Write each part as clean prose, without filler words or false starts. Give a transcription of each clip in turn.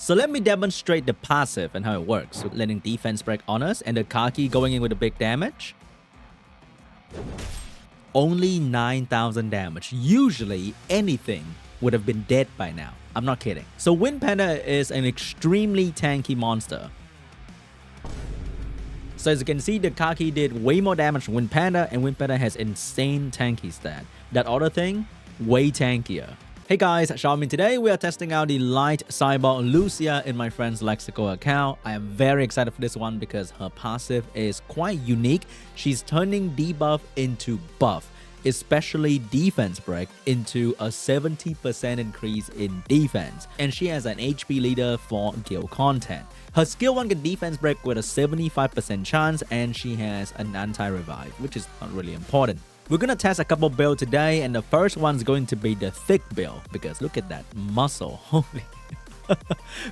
So let me demonstrate the passive and how it works with letting defense break on us and the Kaki going in with a big damage. Only 9,000 damage. Usually anything would have been dead by now. I'm not kidding. So Wind Panda is an extremely tanky monster. So as you can see, the Kaki did way more damage than Wind Panda, and Wind Panda has insane tanky stat. That other thing, way tankier. Hey guys, SeanB. Today we are testing out the light Cyborg Lucia in my friend's Lexico account. I am very excited for this one because her passive is quite unique. She's turning debuff into buff, especially defense break into a 70% increase in defense. And she has an HP leader for guild content. Her skill 1 can defense break with a 75% chance, and she has an anti-revive, which is not really important. We're gonna test a couple builds today, and the first one's going to be the thick build because look at that muscle. Holy.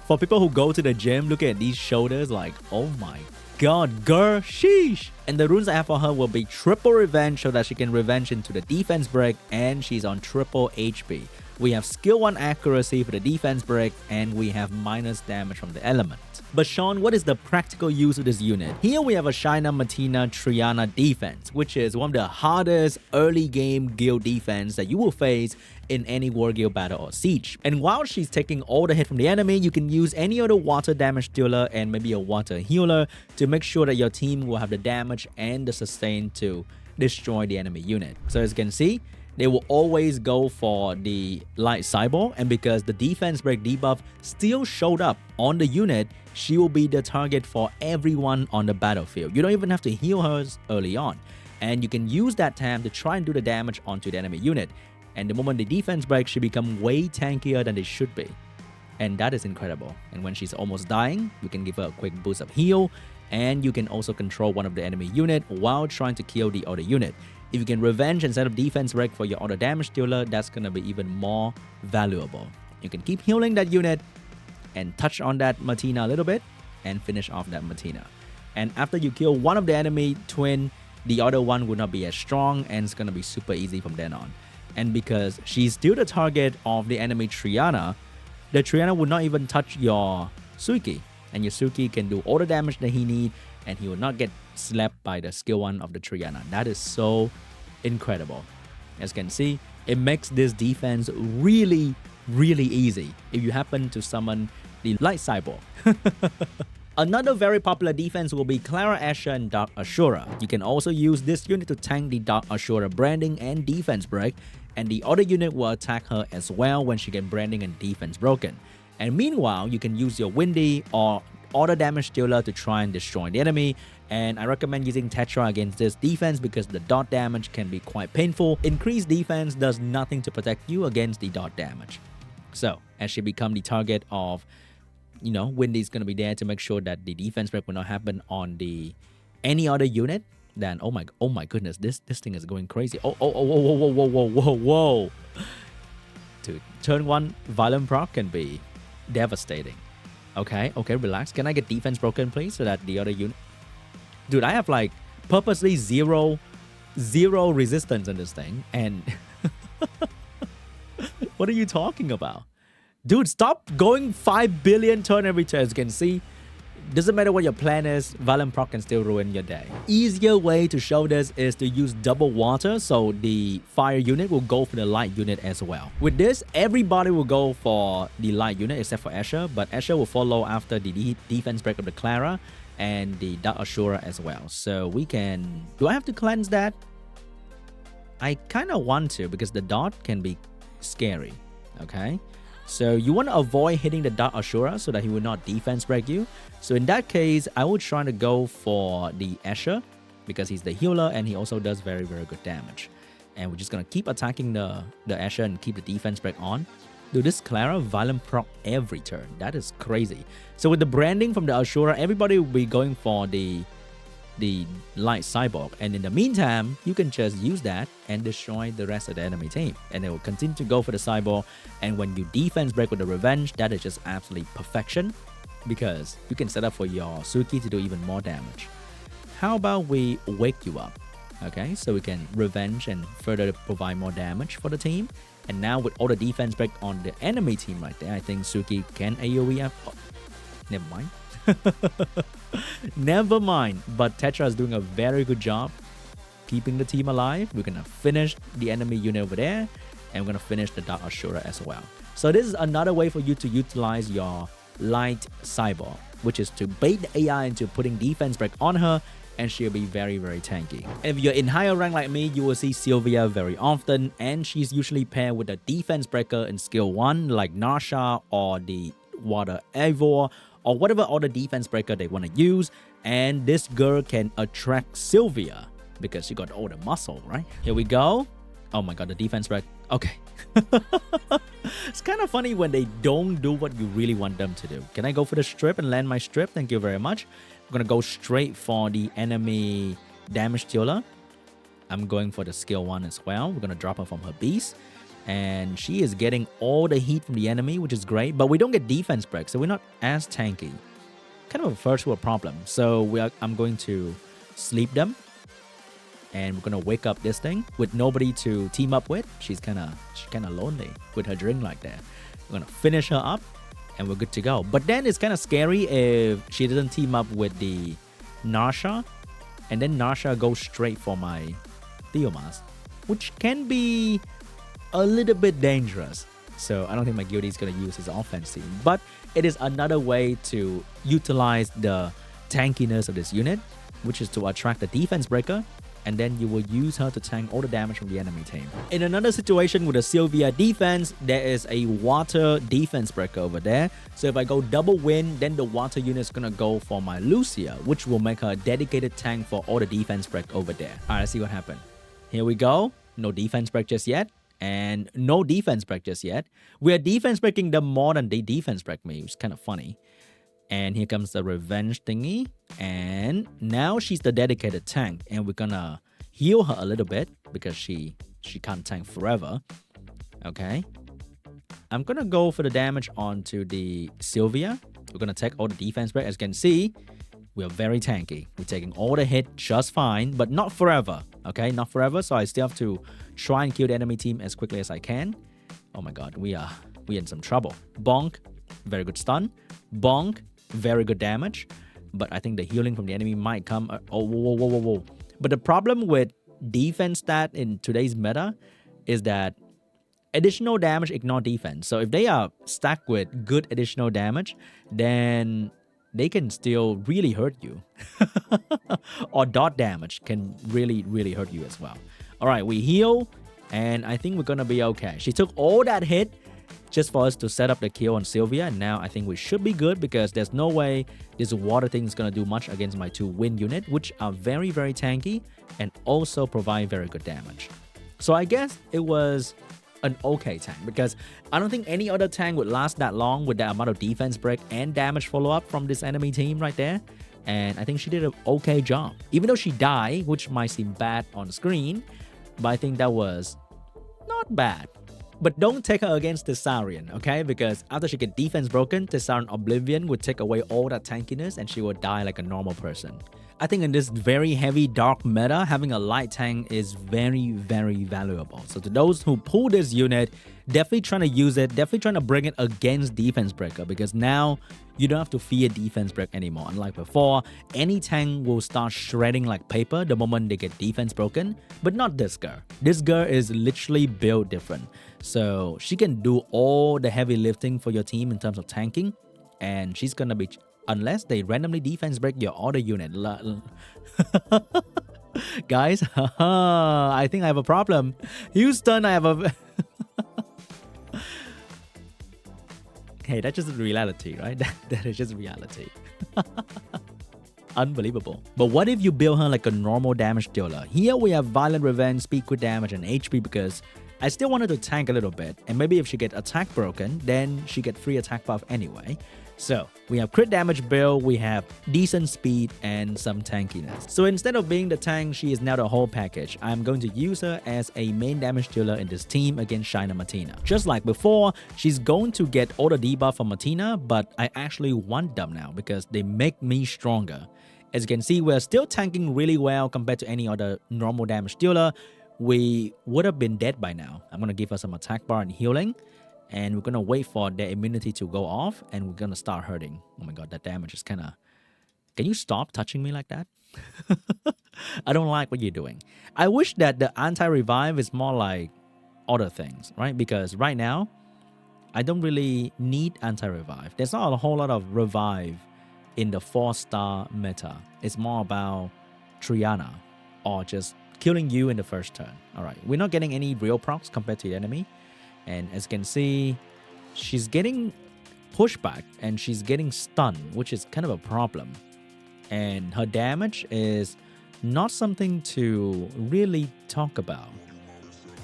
For people who go to the gym, look at these shoulders, like, oh my god, girl, sheesh. And the runes I have for her will be triple revenge so that she can revenge into the defense break, and she's on triple HP. We have skill 1 accuracy for the defense break, and we have minus damage from the element. But Sean, what is the practical use of this unit? Here we have a Shaina Matina Triana defense, which is one of the hardest early game guild defense that you will face in any war guild battle or siege. And while she's taking all the hit from the enemy, you can use any other water damage dealer and maybe a water healer to make sure that your team will have the damage and the sustain to destroy the enemy unit. So as you can see, they will always go for the light Cyborg, and because the defense break debuff still showed up on the unit, she will be the target for everyone on the battlefield. You don't even have to heal her early on, and you can use that time to try and do the damage onto the enemy unit. And the moment the defense breaks, she becomes way tankier than they should be, and that is incredible. And when she's almost dying, you can give her a quick boost of heal, and you can also control one of the enemy unit while trying to kill the other unit. If you can revenge instead of defense break for your auto damage dealer, that's gonna be even more valuable. You can keep healing that unit and touch on that Matina a little bit and finish off that Matina. And after you kill one of the enemy twin, the other one will not be as strong, and it's gonna be super easy from then on. And because she's still the target of the enemy Triana, the Triana will not even touch your Suki, and your Suki can do all the damage that he needs, and he will not get slapped by the skill 1 of the Triana. That is so incredible. As you can see, it makes this defense really easy if you happen to summon the light Cyborg. Another very popular defense will be Clara Asher and Dark Ashura. You can also use this unit to tank the Dark Ashura branding and defense break, and the other unit will attack her as well when she gets branding and defense broken. And meanwhile, you can use your Windy or auto damage dealer to try and destroy the enemy, and I recommend using Tetra against this defense because the dot damage can be quite painful. Increased defense does nothing to protect you against the dot damage. So as she becomes the target of, you know, Windy's gonna be there to make sure that the defense break will not happen on the any other unit, then oh my goodness, this thing is going crazy. Whoa. Dude, turn 1 violent proc can be devastating. Okay, relax. Can I get defense broken, please, so that the other unit... Dude, I have like purposely zero resistance in this thing, and... What are you talking about? Dude, stop going 5 billion turn every turn. As you can see, doesn't matter what your plan is, Violent Proc can still ruin your day. Easier way to show this is to use double water, so the fire unit will go for the light unit as well. With this, everybody will go for the light unit except for Asher, but Asher will follow after the defense break of the Clara and the Dark Ashura as well. So we can... Do I have to cleanse that? I kind of want to because the dot can be scary, okay? So you want to avoid hitting the Dark Ashura so that he will not defense break you. So in that case, I will try to go for the Asher because he's the healer and he also does very good damage. And we're just going to keep attacking the Asher and keep the defense break on. Dude, this Clara violent proc every turn. That is crazy. So with the branding from the Ashura, everybody will be going for the light Cyborg, and in the meantime you can just use that and destroy the rest of the enemy team, and they will continue to go for the Cyborg. And when you defense break with the revenge, that is just absolutely perfection because you can set up for your Suki to do even more damage. How about we wake you up? Okay, so we can revenge and further provide more damage for the team. And now with all the defense break on the enemy team right there, I think Suki can AoE up. Never mind. Never mind. But Tetra is doing a very good job keeping the team alive. We're gonna finish the enemy unit over there, and we're gonna finish the Dark Ashura as well. So this is another way for you to utilize your light cyborg, which is to bait the AI into putting defense break on her, and she'll be very, very tanky. If you're in higher rank like me, you will see Sylvia very often, and she's usually paired with a defense breaker in skill 1 like Narsha or the Water Eivor or whatever other defense breaker they want to use, and this girl can attract Sylvia because she got all the muscle, right? Here we go. Oh my god, the defense break. Okay. It's kind of funny when they don't do what you really want them to do. Can I go for the strip and land my strip? Thank you very much. I'm gonna go straight for the enemy damage dealer. I'm going for the skill 1 as well. We're gonna drop her from her beast, and she is getting all the heat from the enemy, which is great, but we don't get defense break, so we're not as tanky. Kind of a first world problem. So I'm going to sleep them, and we're gonna wake up this thing with nobody to team up with. She's kind of lonely with her drink like that. We're gonna finish her up, and we're good to go. But then it's kind of scary if she doesn't team up with the Narsha, and then Narsha goes straight for my Theomas, which can be a little bit dangerous. So I don't think my guildie is gonna use his offense team, but it is another way to utilize the tankiness of this unit, which is to attract the defense breaker, and then you will use her to tank all the damage from the enemy team. In another situation with a Sylvia defense, there is a water defense breaker over there. So if I go double win, then the water unit is gonna go for my Lucia, which will make her a dedicated tank for all the defense break over there. Alright, let's see what happened. Here we go. No defense break just yet. And no defense break just yet. We are defense breaking them more than they defense break me, which is kind of funny. And here comes the revenge thingy. And now she's the dedicated tank. And we're gonna heal her a little bit because she can't tank forever. Okay. I'm gonna go for the damage onto the Sylvia. We're gonna take all the defense break. As you can see, we are very tanky. We're taking all the hit just fine, but not forever. Okay, not forever. So I still have to try and kill the enemy team as quickly as I can. Oh my god, we in some trouble. Bonk, very good stun. Bonk, very good damage. But I think the healing from the enemy might come. Oh, whoa. But the problem with defense stat in today's meta is that additional damage ignore defense. So if they are stacked with good additional damage, then they can still really hurt you. Or dot damage can really hurt you as well. Alright, we heal, and I think we're gonna be okay. She took all that hit just for us to set up the kill on Sylvia, and now I think we should be good because there's no way this water thing is gonna do much against my 2 wind unit, which are very tanky and also provide very good damage. So I guess it was an okay tank because I don't think any other tank would last that long with the amount of defense break and damage follow-up from this enemy team right there. And I think she did an okay job. Even though she died, which might seem bad on screen, but I think that was not bad. But don't take her against Tessarian, okay? Because after she get defense broken, Tessarian Oblivion would take away all that tankiness and she would die like a normal person. I think in this very heavy dark meta, having a light tank is very valuable. So to those who pull this unit, definitely trying to use it, definitely trying to bring it against defense breaker, because now you don't have to fear defense break anymore. Unlike before, any tank will start shredding like paper the moment they get defense broken, but not this girl. This girl is literally built different. So she can do all the heavy lifting for your team in terms of tanking, and she's gonna be, unless they randomly defense break your other unit. Guys, I think I have a problem. Houston, I have a... Hey, that's just reality, right? That is just reality. Unbelievable. But what if you build her like a normal damage dealer? Here we have Violent Revenge, Speed Crit Damage, and HP because I still wanted to tank a little bit. And maybe if she get attack broken, then she get free attack buff anyway. So we have crit damage build, we have decent speed, and some tankiness. So instead of being the tank, she is now the whole package. I'm going to use her as a main damage dealer in this team against Shiner Martina. Just like before, she's going to get all the debuff from Martina, but I actually want them now because they make me stronger. As you can see, we're still tanking really well compared to any other normal damage dealer. We would have been dead by now. I'm going to give her some attack bar and healing. and we're gonna wait for their immunity to go off, and we're gonna start hurting. Oh my god, that damage is kind of... Can you stop touching me like that? I don't like what you're doing. I wish that the anti-revive is more like other things, right? Because right now, I don't really need anti-revive. There's not a whole lot of revive in the 4-star meta. It's more about Triana or just killing you in the first turn. All right, we're not getting any real procs compared to the enemy. And as you can see, she's getting pushback and she's getting stunned, which is kind of a problem. And her damage is not something to really talk about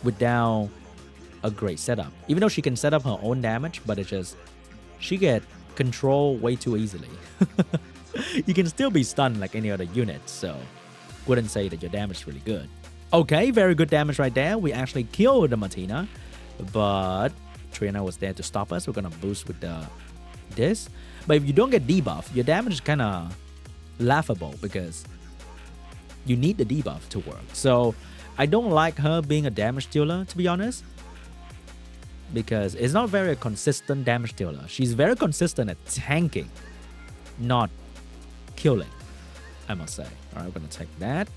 without a great setup. Even though she can set up her own damage, but it's just she get control way too easily. You can still be stunned like any other unit, so wouldn't say that your damage is really good. Okay, very good damage right there. We actually killed the Martina, but Triana was there to stop us. We're gonna boost with this. But if you don't get debuff, your damage is kind of laughable because you need the debuff to work. So I don't like her being a damage dealer, to be honest, because it's not very consistent damage dealer. She's very consistent at tanking, not killing, I must say. All right, we're gonna take that.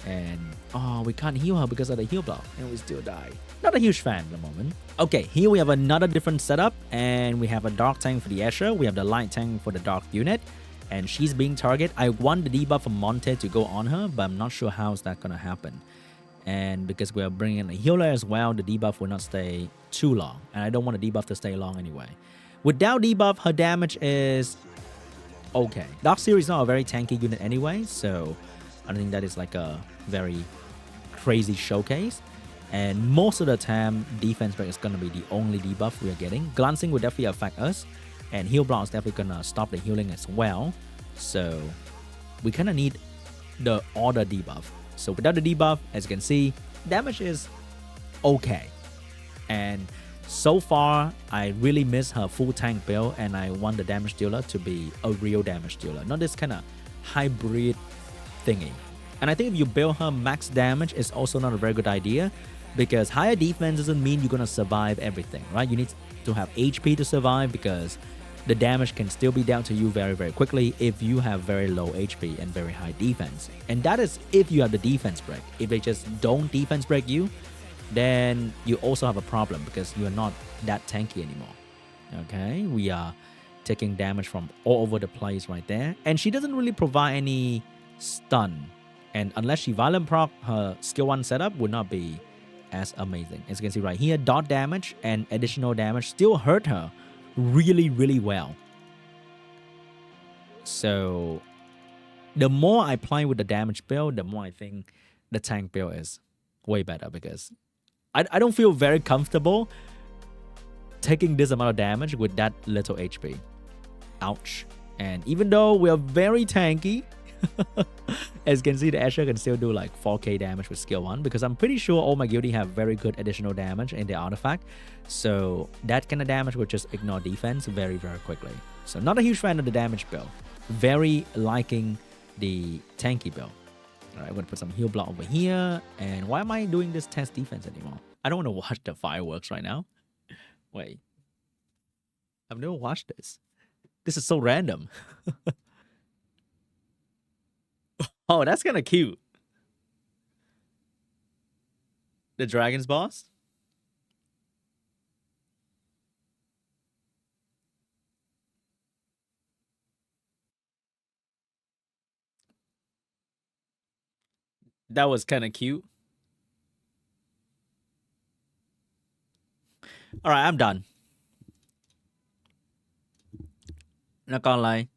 And oh, we can't heal her because of the heal block, and we still die. Not a huge fan at the moment. Okay, here we have another different setup, and we have a dark tank for the Asher. We have the light tank for the dark unit, and she's being targeted. I want the debuff from Monte to go on her, but I'm not sure how is that gonna happen. And because we are bringing in a healer as well, the debuff will not stay too long, and I don't want the debuff to stay long anyway. Without debuff, her damage is okay. Dark Series is not a very tanky unit anyway, so I don't think that is like a very crazy showcase. And most of the time, defense break is gonna be the only debuff we are getting. Glancing will definitely affect us, and heal block is definitely gonna stop the healing as well. So we kind of need the order debuff. So without the debuff, as you can see, damage is okay. And so far, I really miss her full tank build, and I want the damage dealer to be a real damage dealer, not this kind of hybrid thingy. And I think if you build her max damage, it's also not a very good idea, because higher defense doesn't mean you're gonna survive everything, right? You need to have HP to survive, because the damage can still be down to you very, very quickly if you have very low HP and very high defense. And that is if you have the defense break. If they just don't defense break you, then you also have a problem because you are not that tanky anymore. Okay, we are taking damage from all over the place right there. And she doesn't really provide any stun. And unless she violent proc, her skill 1 setup would not be as amazing. As you can see right here, dot damage and additional damage still hurt her really, really well. So the more I play with the damage build, the more I think the tank build is way better, because I don't feel very comfortable taking this amount of damage with that little HP. Ouch. And even though we are very tanky, as you can see, the Asher can still do like 4k damage with skill 1, because I'm pretty sure all my guilty have very good additional damage in their artifact. So that kind of damage will just ignore defense very, very quickly. So not a huge fan of the damage build. Very liking the tanky build. Alright, I'm going to put some heal block over here. And why am I doing this test defense anymore? I don't want to watch the fireworks right now. Wait. I've never watched this. This is so random. Oh, that's kind of cute. The dragon's boss? That was kind of cute. All right, I'm done. Not gonna lie,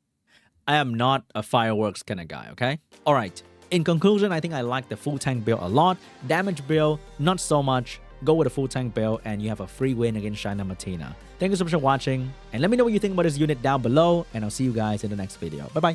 I am not a fireworks kind of guy, okay? All right, in conclusion, I think I like the full tank build a lot. Damage build, not so much. Go with a full tank build and you have a free win against China Martina. Thank you so much for watching, and let me know what you think about this unit down below, and I'll see you guys in the next video. Bye-bye.